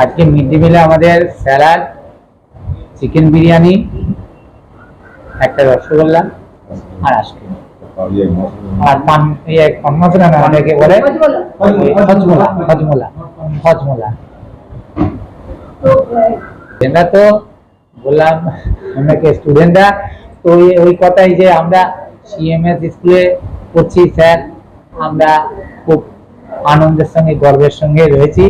আজকে mid day মিলে আমাদের স্যালাড, চিকেন বিরিয়ানি, একটা রসগোল্লা আর আইসক্রিম আর পান মশলা না অনেকে বলে হজমোলা হজমোলা হজমোলা। এটা তো বললাম অনেকে স্টুডেন্টরা তো ওই কথাই যে আমরা সিএমএস স্কুলে পড়ছি স্যার, আমরা খুব আনন্দের সঙ্গে গর্বের সঙ্গে রয়েছি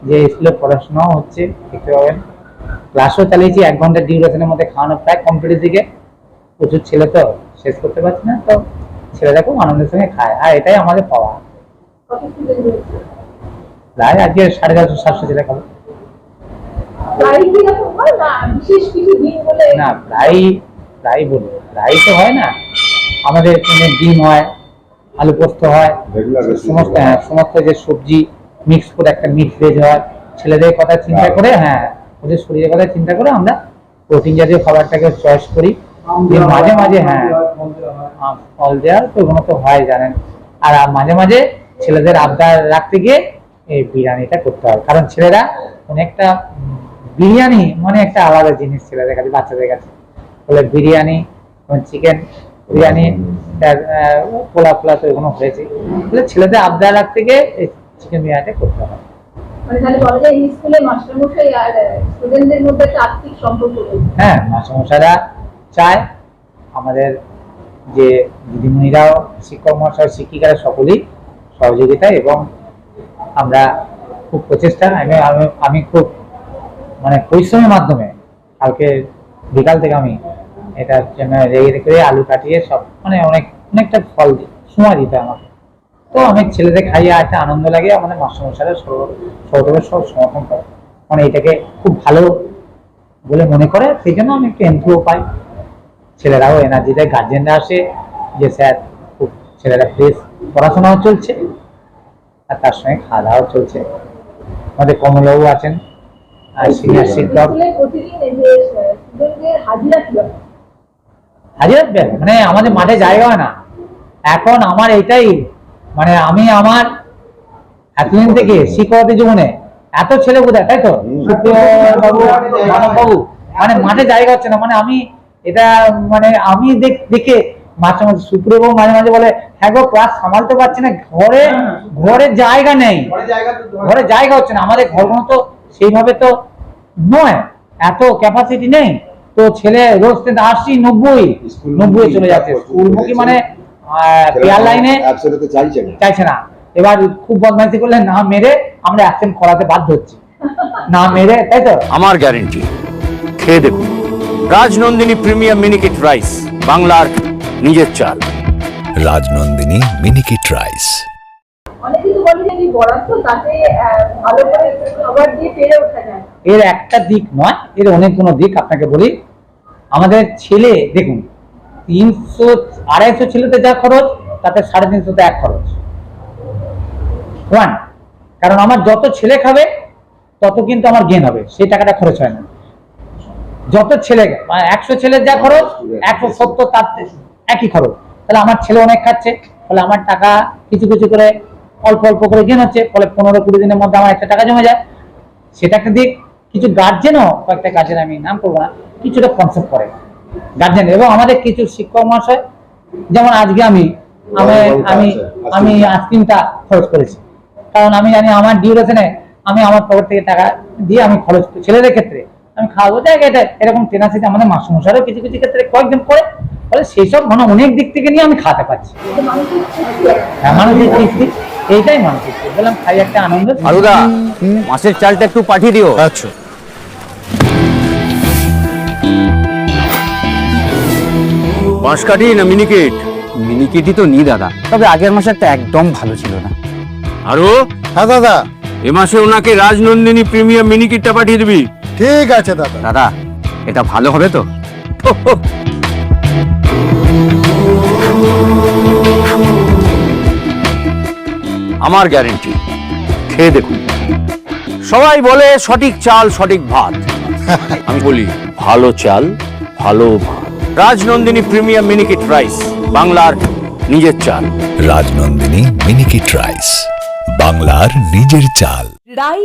যে স্কুলে পড়াশোনাও হচ্ছে, দেখতে পাবেন ক্লাসও চালিয়েছি। 1 ঘন্টা ডিউরেশনের মধ্যে খাওয়ানো প্রায় কমপ্লিটের দিকে, প্রচুর ছেলে তো শেষ করতে পারছি না, তো ছেলেরা খুব আনন্দের সঙ্গে খায় আর এটাই আমাদের পাওয়া। প্রায় আজকে 450-700 ছেলে খাবো না, প্রায় বলি প্রায় তো হয় না, আমাদের এখানে ডিম হয়, আলু পোস্ত হয়, সমস্ত যে সবজি মিক্স করে একটা মিক্স ভেজ হয়। ছেলেদের কথা চিন্তা করে, হ্যাঁ ওদের শরীরের কথা চিন্তা করে আমরা প্রোটিন জাতীয় খাবারটাকে চয়েস করি। মাঝে মাঝে হ্যাঁ ফল দেওয়ার তো ওগুলো তো হয় জানেন, আর মাঝে মাঝে ছেলেদের আবদার রাখতে গিয়ে এই বিরিয়ানিটা করতে হয়, কারণ ছেলেরা অনেকটা বিরিয়ানি মানে একটা আলাদা জিনিস ছেলেদের কাছে, বাচ্চাদের কাছে বলে বিরিয়ানি, চিকেন বিরিয়ানি, পোলা ফোলা তো এগুলো হয়েছে, ছেলেদের আবদার রাখতে গিয়ে এই চিকেন বিরিয়ানিটা করতে হয়। হ্যাঁ, মাস্টারমশাইরা চায় আমাদের যে দিদিমণিরাও, শিক্ষক মহাশয়, শিক্ষিকারা সকলেই সহযোগিতা, এবং আমরা খুব প্রচেষ্টা, আমি খুব মানে পরিশ্রমের মাধ্যমে কালকে বিকাল থেকে আমি এটার জন্য রেগে করে আলু কাটিয়ে সব মানে অনেকটা ফল সময় দিতে আমাকে, তো অনেক ছেলেদের খাইয়ে একটা আনন্দ লাগে। আমাদের মাস্টারমশাইরা সব সমর্থন করে, মানে এটাকে খুব ভালো বলে মনে করে, সেই জন্য আমি একটু এনথিও পাই, ছেলেরাও এনার্জি দেয়, গার্জেনরা আসে যে স্যার খুব ছেলেরা ফ্রেশ, পড়াশোনাও চলছে আর তার সঙ্গে খাওয়া দাওয়াও চলছে। আমাদের কমলবাবু আছেন আর সিনিয়র শিক্ষক। হাজিরা মানে আমাদের মাঠে জায়গা হয় না এখন, আমার এটাই মানে আমি আমার এতদিন থেকে শিক্ষকদের জীবনে এত ছেলে বোঝায়, তাই তো বাবু, মানববাবু, মানে মাঠে জায়গা হচ্ছে না, মানে আমি এটা মানে আমি দেখে মাঝে মাঝে সুপ্রিয় মাঝে মাঝে বলে হ্যাঁ গো ক্লাস সামালতে পারছি না, ঘরে জায়গা নেই, ঘরে জায়গা হচ্ছে না, আমাদের ঘরগুলো তো সেইভাবে তো নয়, এত ক্যাপাসিটি নেই, তো ছেলে রোজ 80-90 চলে যাচ্ছে স্কুলমুখী, মানে পেয়ার লাইনে চাইছে না। এবার খুব বদমাইশি করলে না মেরে আমরা অ্যাবসেন্ট করাতে বাধ্য হচ্ছি, না মেরে, তাই তো। আমার গ্যারেন্টি, খেয়ে দেখুন রাজনন্দিনী প্রিমিয়াম মিনিকেট রাইস, বাংলার নিজের চাল। রাজনন্দিনী মিনিকেট রাইস। এর একটা দিক নয়, এর অনেকগুলো দিক আপনাকে বলি। আমাদের ছেলে দেখুন 300-250 ছেলেতে যা খরচ, তাতে 350-তে এক খরচ, কারণ আমার যত ছেলে খাবে তত কিন্তু আমার গেন হবে, সেই টাকাটা খরচ হয় না। যত ছেলে 100 ছেলের যা খরচ 170 তার একই খরচ, তাহলে আমার ছেলে অনেক খাচ্ছে, ফলে আমার টাকা কিছু কিছু করে অল্প অল্প করে গেন হচ্ছে, ফলে 15-20 দিনের মধ্যে আমার একটা টাকা জমে যায়, সেটা একটা দিক। কিছু গার্জেনও, কয়েকটা গার্জেন আমি নাম করবো না, কিছুটা কনসেপ্ট করে গার্জেন, এবং আমাদের কিছু শিক্ষক মহাশয়, যেমন আজকে আমি আইসক্রিমটা খরচ করেছি, কারণ আমি জানি আমার ডিউরেশনে আমি আমার পকেট থেকে টাকা দিয়ে আমি খরচ, ছেলেদের ক্ষেত্রে আমি খাওয়াবো, দেখ এটা এরকম টেনাসিটি আমাদের মাস্টারমশাইরাও কিছু কিছু ক্ষেত্রে কয়েকজন করে, ফলে সেই সব মানে অনেক দিক থেকে নিয়ে আমি খাওয়াতে পারছি। মানসিক তৃপ্তি, এইটাই মানসিক তৃপ্তি, বললাম খাই একটা আনন্দ। আলুদা, মাছের চালটা একটু পাঠিয়ে দিও। আচ্ছা। মাছ কাটি না মিনিকেট? মিনিকেটই তো নি দাদা, তবে আগের মাসে একটা একদম ভালো ছিল না। আরো হ্যাঁ দাদা, এ মাসে ওনাকে রাজনন্দিনী প্রিমিয়াম মিনিকেটটা পাঠিয়ে দিবি। ঠিক আছে দাদা। দাদা এটা ভালো হবে তো? আমার গ্যারেন্টি, খেয়ে দেখুন। সবাই বলে সঠিক চাল সঠিক ভাত, আমি বলি ভালো চাল ভালো ভাত। রাজনন্দিনী প্রিমিয়াম মিনিকেট রাইস, বাংলার নিজের চাল। রাজনন্দিনী মিনিকেট রাইস, বাংলার নিজের চাল। রাই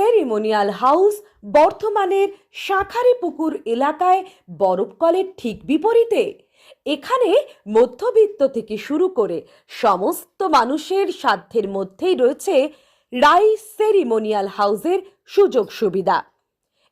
সেরিমোনিয়াল হাউস বর্ধমানের শাঁখারীপুকুর এলাকায় বরফকলের ঠিক বিপরীতে। এখানে মধ্যবিত্ত থেকে শুরু করে সমস্ত মানুষের সাধ্যের মধ্যেই রয়েছে রাই সেরিমোনিয়াল হাউসের সুযোগ সুবিধা।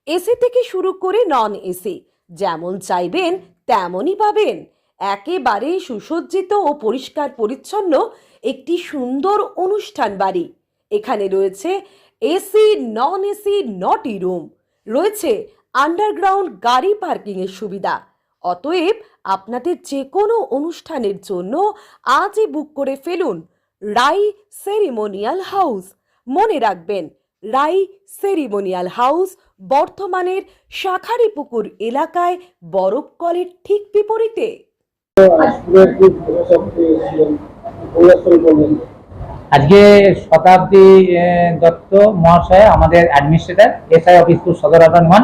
এসি থেকে শুরু করে নন এসি যেমন চাইবেন তেমনই পাবেন। একেবারে সুসজ্জিত ও পরিষ্কার পরিচ্ছন্ন একটি সুন্দর অনুষ্ঠান বাড়ি। এখানে রয়েছে এসি, নন এসি, নটি রুম, রয়েছে আন্ডারগ্রাউন্ড গাড়ি পার্কিংয়ের সুবিধা। অতএব আপনাদের যে কোনো অনুষ্ঠানের জন্য আজই বুক করে ফেলুন রাই সেরিমোনিয়াল হাউস। মনে রাখবেন, রাই সেরিমোনিয়াল হাউস বর্ধমানের শাঁখারীপুকুর এলাকায় বরফকলের ঠিক বিপরীতে। আজকে শতাব্দী দত্ত মহাশয় আমাদের অ্যাডমিনিস্ট্রেটর এসআই অফিস সদর হন,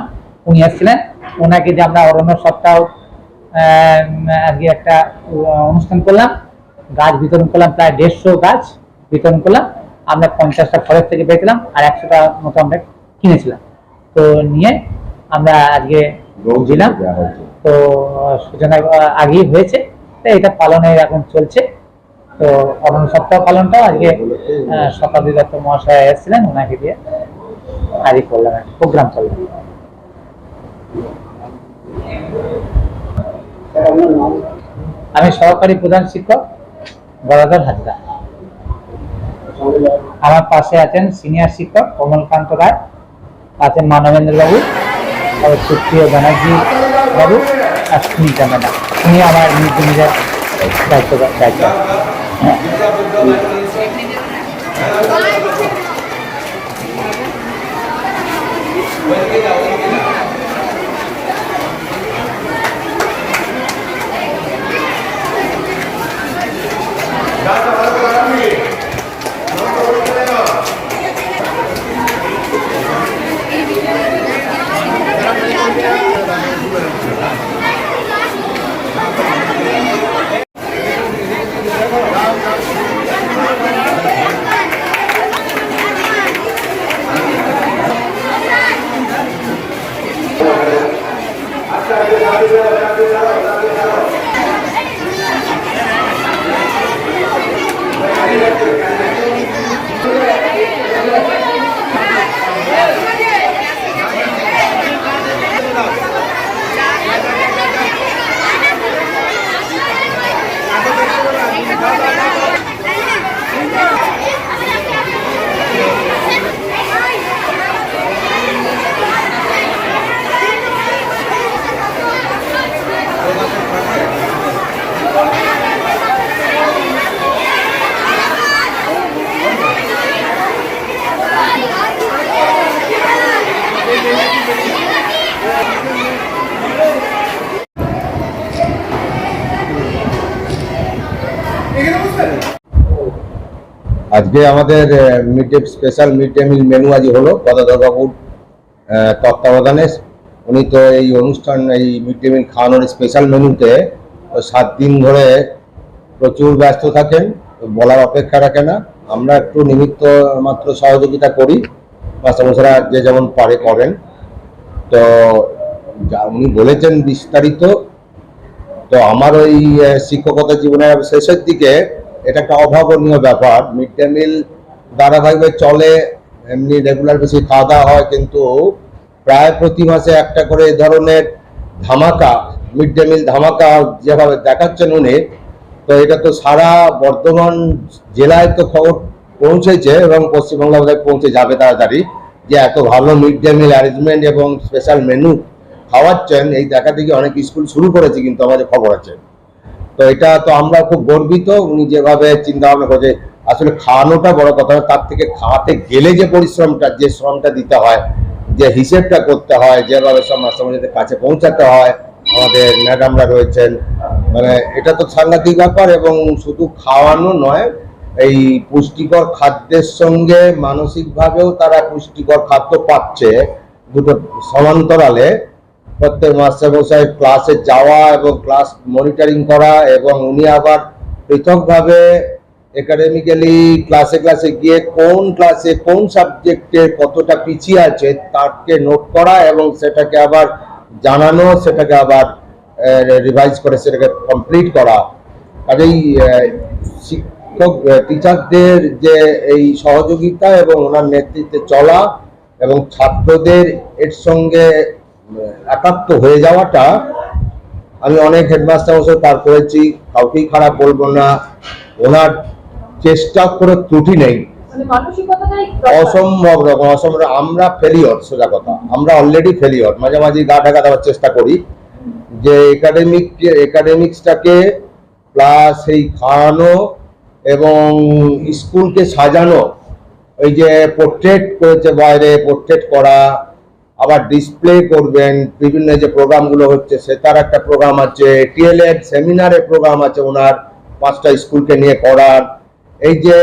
উনি এসেছিলেন। ওনাকে যে আমরা অরণ্য সপ্তাহ আজকে একটা অনুষ্ঠান করলাম, গাছ বিতরণ করলাম, প্রায় 150 গাছ বিতরণ করলাম। আমরা 50টা ফরেস্ট থেকে পেয়েছিলাম আর 100টা মতো আমরা কিনেছিলাম। তো নিয়ে আমরা আজকে দিলাম। তো সূচনা আগেই হয়েছে, তো এটা পালনে এখন চলছে। তো অরণ্য সপ্তাহ পালনটাও আজকে শতাব্দী দত্ত মহাশয় এসেছিলেন, ওনাকে দিয়ে আজই করলাম, প্রোগ্রাম করলাম। আমি সহকারী প্রধান শিক্ষক গদাধর হাজরা। আমার পাশে আছেন সিনিয়র শিক্ষক কমলকান্ত রায়, আছেন মানবেন্দ্র বাবু, সুপ্রিয় ব্যানার্জি বাবু আর সুনীতা ম্যাডাম। উনি আমার নিজের দায়িত্ব। আজকে আমাদের special mid day meal menu আজ হলো গদাধর বাবুর তত্ত্বাবধানে। উনি তো এই অনুষ্ঠান, এই মিড ডে মিল খাওয়ানোর স্পেশাল মেনুতে 7 দিন ধরে প্রচুর ব্যস্ত থাকেন, বলার অপেক্ষা রাখে না। আমরা একটু নিমিত্ত মাত্র সহযোগিতা করি, মাস্টারমশাইরা যে যেমন পারে করেন। তো উনি বলেছেন বিস্তারিত। তো আমার ওই শিক্ষকতা জীবনের শেষের দিকে এটা একটা অভাবনীয় ব্যাপার। মিড ডে মিল ধারাবাহিকভাবে চলে, এমনি রেগুলার বেশি খাওয়া দাওয়া হয়, কিন্তু প্রায় প্রতি মাসে একটা করে এই ধরনের ধামাকা, মিড ডে মিল ধামাকা যেভাবে দেখাচ্ছেন উনি, তো এটা তো সারা বর্ধমান জেলায় তো খবর পৌঁছেছে এবং পশ্চিমবাংলা বোধহয় পৌঁছে যাবে তাড়াতাড়ি, যে এত ভালো মিড ডে মিল অ্যারেঞ্জমেন্ট এবং স্পেশাল মেনু খাওয়াচ্ছেন। এই দেখা দেখি অনেক স্কুল শুরু করেছে, কিন্তু আমাদের খবর আছে। তো এটা তো আমরা খুব গর্বিত। উনি যেভাবে চিন্তা ভাবনা করছে, আসলে খাওয়ানোটা বড় কথা, তার থেকে খাওয়াতে গেলে যে পরিশ্রমটা, যে শ্রমটা দিতে হয়, যে হিসেবটা করতে হয়, যেভাবে সব মাস্টারমশাইদের কাছে পৌঁছাতে হয়, আমাদের ম্যাডামরা রয়েছেন, মানে এটা তো সাংঘাতিক ব্যাপার। এবং শুধু খাওয়ানো নয়, এই পুষ্টিকর খাদ্যের সঙ্গে মানসিকভাবেও তারা পুষ্টিকর খাদ্য পাচ্ছে, দুটো সমান্তরালে। প্রত্যেক মাস্টারমশাই ক্লাসে যাওয়া এবং ক্লাস মনিটরিং করা, এবং উনি আবার পৃথকভাবে একাডেমিক্যালি ক্লাসে ক্লাসে গিয়ে কোন ক্লাসে কোন সাবজেক্টে কতটা পিছিয়ে আছে তাকে নোট করা এবং সেটাকে আবার জানানো, সেটাকে আবার রিভাইজ করে সেটাকে কমপ্লিট করা। কাজেই শিক্ষক টিচারদের যে এই সহযোগিতা এবং ওনার নেতৃত্বে চলা এবং ছাত্রদের এর সঙ্গে একাত্ম হয়ে যাওয়াটা, আমি অনেক হেডমাস্টার মশাই পার করেছি, কাউকেই খারাপ বলবো না, ওনার চেষ্টা করে ত্রুটি নেই, অসম্ভব রকম অসম্ভব। আমরা ফেলিওর, সোজা কথা, আমরা অলরেডি ফেলিওর। মাঝে মাঝে গা ঢাকা দেওয়ার চেষ্টা করি যে একাডেমিক্সটাকে প্লাস এই খাওয়ানো এবং স্কুলকে সাজানো, ওই যে পোর্ট্রেট করেছে বাইরে, পোর্ট্রেট করা, আবার ডিসপ্লে করবেন, বিভিন্ন যে প্রোগ্রামগুলো হচ্ছে সেটার একটা প্রোগ্রাম আছে, টিএলএড সেমিনারের প্রোগ্রাম আছে ওনার 5টা স্কুলকে নিয়ে করার, এই যে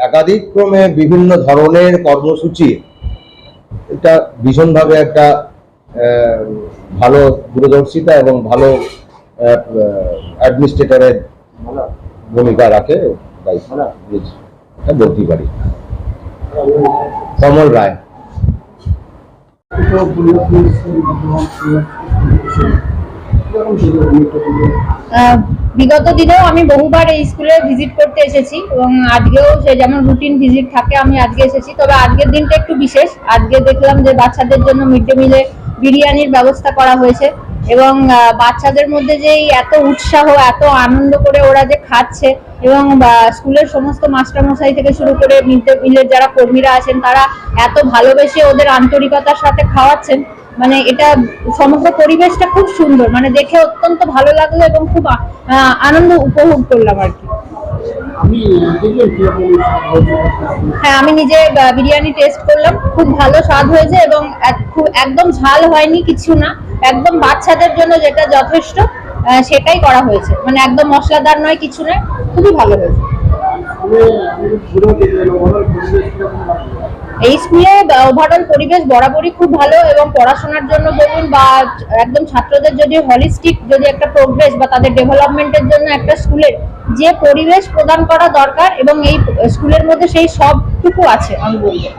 একাধিক ক্রমে বিভিন্ন ধরনের কর্মসূচি, এটা ভীষণভাবে একটা ভালো দূরদর্শিতা এবং ভালো অ্যাডমিনিস্ট্রেটরের ভূমিকা রাখে, তাই বলতেই পারি। কমল রায়। বিগত দিনেও আমি বহুবার এই স্কুলে ভিজিট করতে এসেছি এবং আজকেও সে যেমন রুটিন ভিজিট থাকে আমি আজকে এসেছি। তবে আজকের দিনটা একটু বিশেষ। আজকে দেখলাম যে বাচ্চাদের জন্য মিড ডে মিলে বিরিয়ানির ব্যবস্থা করা হয়েছে এবং বাচ্চাদের মধ্যে যে এত উৎসাহ, এত আনন্দ করে ওরা যে খাচ্ছে এবং স্কুলের সমস্ত মাস্টারমশাই থেকে শুরু করে মিড ডে মিলের যারা কর্মীরা আছেন তারা এত ভালোবেসে ওদের আন্তরিকতার সাথে খাওয়াচ্ছেন, মানে এটা সমগ্র পরিবেশটা খুব সুন্দর, মানে দেখে অত্যন্ত ভালো লাগলো এবং খুব আনন্দ উপভোগ করলাম আর কি। হ্যাঁ, আমি নিজে বিরিয়ানি টেস্ট করলাম, খুব ভালো স্বাদ হয়েছে এবং একদম ঝাল হয়নি, কিছু না, একদম বাচ্চাদের জন্য যেটা যথেষ্ট সেটাই করা হয়েছে, মানে একদম মশলাদার নয়, কিছু নয়, খুবই ভালো হয়েছে। এই স্কুলে ওভারঅল পরিবেশ বরাবরই খুব ভালো এবং পড়াশোনার জন্য বলুন বা একদম ছাত্রদের যদি হলিস্টিক যদি একটা প্রোগ্রেস বা তাদের ডেভেলপমেন্টের জন্য একটা স্কুলের যে পরিবেশ প্রদান করা দরকার এবং এই স্কুলের মধ্যে সেই সবটুকু আছে আমি বলবো।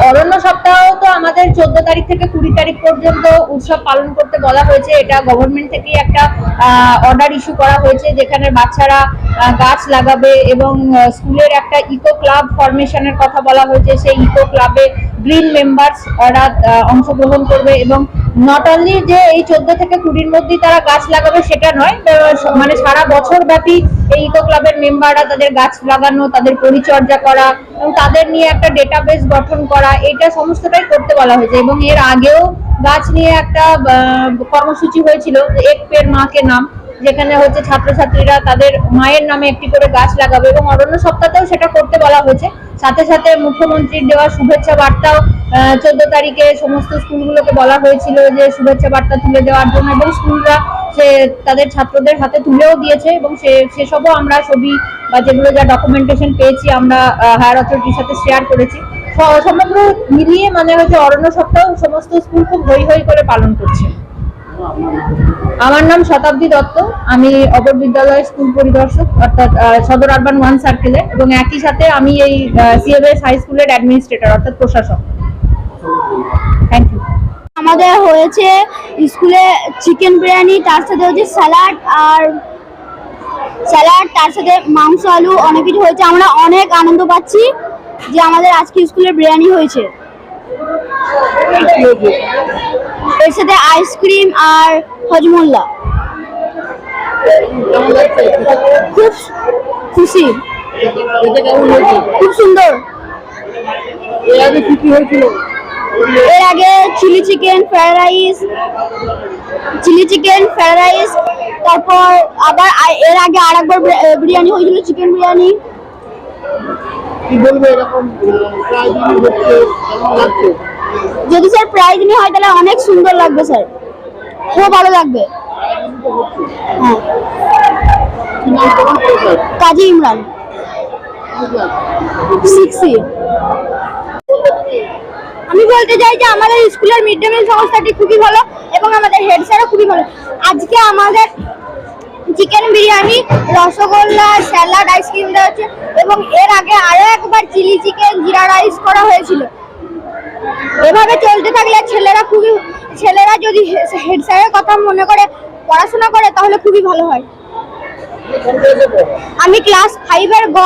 অরণ্য সপ্তাহ তো আমাদের 14 তারিখ থেকে 20 তারিখ পর্যন্ত উৎসব পালন করতে বলা হয়েছে। এটা গভর্নমেন্ট থেকেই একটা অর্ডার ইস্যু করা হয়েছে যেখানে বাচ্চারা গাছ লাগাবে এবং স্কুলের একটা ইকো ক্লাব ফরমেশনের কথা বলা হয়েছে। সেই ইকো ক্লাবে গ্রিন মেম্বার্সরা অংশগ্রহণ করবে এবং নট অনলি যে এই 14 থেকে 20-র মধ্যেই তারা গাছ লাগাবে সেটা নয়, মানে সারা বছর ব্যাপী এই ইকো ক্লাবের মেম্বাররা তাদের গাছ লাগানো, তাদের পরিচর্যা করা এবং তাদের নিয়ে একটা ডেটাবেস গঠন করা, এটা সমস্তটাই করতে বলা হয়েছে। এবং এর আগেও গাছ নিয়ে একটা কর্মসূচি হয়েছিল এক পের মাকে নাম, যেখানে হচ্ছে ছাত্রছাত্রীরা তাদের মায়ের নামে একটি করে গাছ লাগাবে এবং অরণ্য সপ্তাহেও সেটা করতে বলা হয়েছে। সাথে সাথে মুখ্যমন্ত্রীর দেওয়া শুভেচ্ছা বার্তাও 14 তারিখে সমস্ত স্কুলগুলোকে বলা হয়েছিল যে শুভেচ্ছা বার্তা তুলে দেওয়ার জন্য এবং স্কুলরা সে তাদের ছাত্রদের হাতে তুলেও দিয়েছে এবং সেসবও আমরা ছবি বা যেগুলো যা ডকুমেন্টেশন পেয়েছি আমরা হায়ার অথরিটির সাথে শেয়ার করেছি। সমগ্র মিলিয়ে মানে হচ্ছে অরণ্য সপ্তাহ সমস্ত স্কুল খুব হই হই করে পালন করছে। আমার নাম শতাব্দী দত্ত, আমি অপর বিদ্যালয় স্কুল পরিদর্শক অর্থাৎ সদর আরবান 1 সার্কেলের এবং একই সাথে আমি এই সিএমএস হাই স্কুলের অ্যাডমিনিস্ট্রেটর অর্থাৎ প্রশাসক। Thank you. আমাদের হয়েছে স্কুলে চিকেন বিরিয়ানি, তার সাথে হচ্ছে স্যালাড, তার সাথে মাংস, আলু, অনেক কিছু হয়েছে। আমরা অনেক আনন্দ পাচ্ছি যে আমাদের আজকে স্কুলে বিরিয়ানি হয়েছে। এর সাথে আইসক্রিম আর হজমোল্লা। খুব খুশি, খুব সুন্দর। এর আগে চিলি চিকেন ফ্রাইড রাইস, তারপর আবার এর আগে আরেকবার বিরিয়ানি হয়েছিল, চিকেন বিরিয়ানি। যদি স্যার প্রাইজ নিয়ে হয় তাহলে অনেক সুন্দর লাগবে স্যার, খুব ভালো লাগবে। হ্যাঁ, কাজী ইমরান, 6C। আমি বলতে চাই যে আমাদের স্কুলের মিড ডে মিল সংস্থাটি খুবই ভালো এবং আমাদের হেড স্যারও খুবই ভালো। আজকে আমাদের chicken biryani, rasgulla, salad, ice cream দেওয়া হচ্ছে এবং এর আগে আরো একবার চিলি চিকেন, জিরা রাইস করা হয়েছিল। এভাবে চলতে থাকলে ছেলেরা যদি হেড স্যারের কথা মনে করে পড়াশোনা করে তাহলে খুবই ভালো হয়। আমি ক্লাস 5 এর গ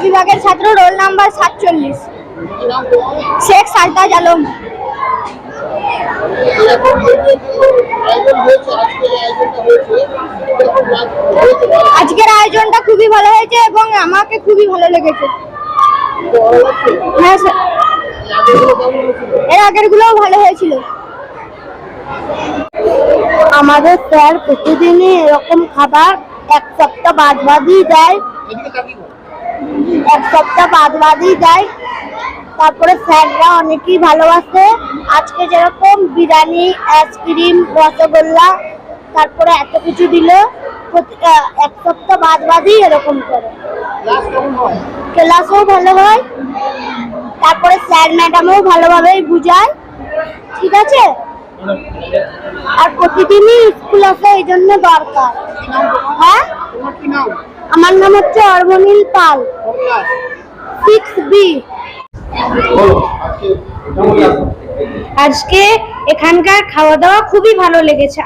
বিভাগের ছাত্র, রোল নাম্বার 47, শেখ সারতাজ আলম। আজকের আয়োজনটা খুবই ভালো হয়েছে এবং আমাকে খুবই ভালো লেগেছে। হ্যাঁ স্যার, এর আগের গুলোও ভালো হয়েছিল। আমাদের স্যার প্রতিদিনই এরকম খাবার এক সপ্তাহ বাদই দেয়। তারপরে স্যাররা অনেকেই ভালোবাসে। আজকে যেরকম বিরিয়ানি, আইসক্রিম, রসগোল্লা, তারপরে এত কিছু দিল, এক সপ্তাহ বাদই এরকম করে। ক্লাসও ভালো হয়, তারপরে স্যার ম্যাডামও ভালোভাবেই বুঝায়। ঠিক আছে, আর প্রতিদিনই স্কুল আসে, এই জন্য দরকার। হ্যাঁ, আমার নাম হচ্ছে অর্বনীল পাল, 6B। আজকে এখানকার খাওয়া দাওয়া খুবই ভালো লেগেছে।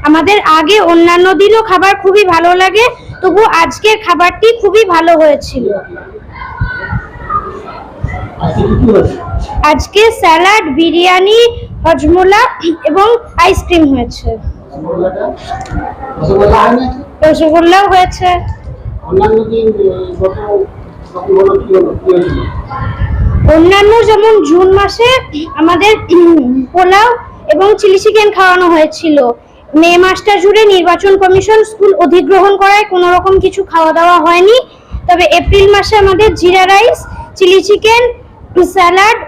আমাদের আগে অন্যান্য দিনও খাবার খুবই ভালো লাগে, তবু আজকের খাবারটি খুবই ভালো হয়েছিল। আজকে স্যালাড, বিরিয়ানি, হজমোলা এবং আইসক্রিম হয়েছে, রসগোল্লাও হয়েছে। অন্যান্য যেমন জুন মাসে আমাদের পোলাও এবং চিলি চিকেন খাওয়ানো হয়েছিল। মে মাসটা জুড়ে নির্বাচন কমিশন স্কুল অধিগ্রহণ করায় কোনো রকম কিছু খাওয়া দাওয়া হয়নি। তবে এপ্রিল মাসে আমাদের জিরা রাইস, চিলি চিকেন, স্যালাড,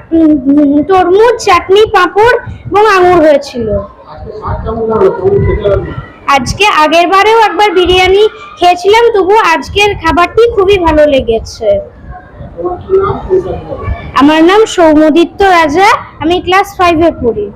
তরমুজ, চাটনি, পাঁপড় এবং আঙুর হয়েছিল। আজকে আগের বারেও একবার বিরিয়ানি খেয়েছিলাম, তবু আজকের খাবারটি খুবই ভালো লেগেছে। আমার নাম সৌমদিত্য রাজা, আমি ক্লাস 5 এ পড়ি।